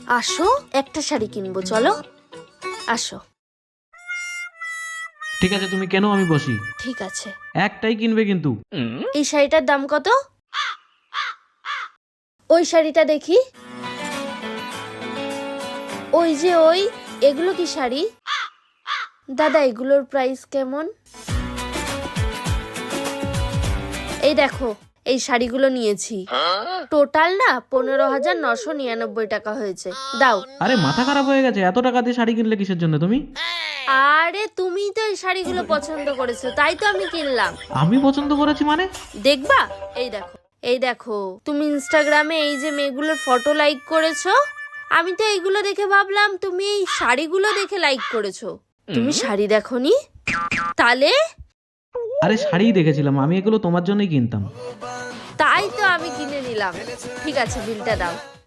আসো, একটা শাড়ি কিনবো, চলো আসো। ঠিক আছে, তুমি কেন, আমি বসি। ঠিক আছে। একটাই কিনবে কিন্তু। এই শাড়িটার দাম কত? ওই শাড়িটা দেখি। ওই যে ওই, এগুলো কি শাড়ি? দাদা এগুলোর প্রাইস কেমন? এই দেখো, এই শাড়িগুলো নিয়েছি, টোটাল না 15,999 টাকা হয়েছে, দাও। আরে মাথা খারাপ হয়ে গেছে, এত টাকা দিয়ে শাড়ি কিনলে কিসের জন্য তুমি? আরে তুমি তো এই শাড়িগুলো পছন্দ করেছো, তাই তো আমি কিনলাম। আমি পছন্দ করেছি মানে? দেখবা? এই দেখো, এই দেখো, তুমি ইনস্টাগ্রামে এই যে মেয়েগুলোর ফটো লাইক করেছো, আমি তো এইগুলো দেখে ভাবলাম তুমি এই শাড়িগুলো দেখে লাইক করেছো। তুমি শাড়ি দেখোনি? তাহলে? আরে শাড়িই দেখেছিলাম, আমি এগুলো তোমার জন্যই কিনতাম। তাই তো আমি কিনে নিলাম। ঠিক আছে, বিলটা দাও।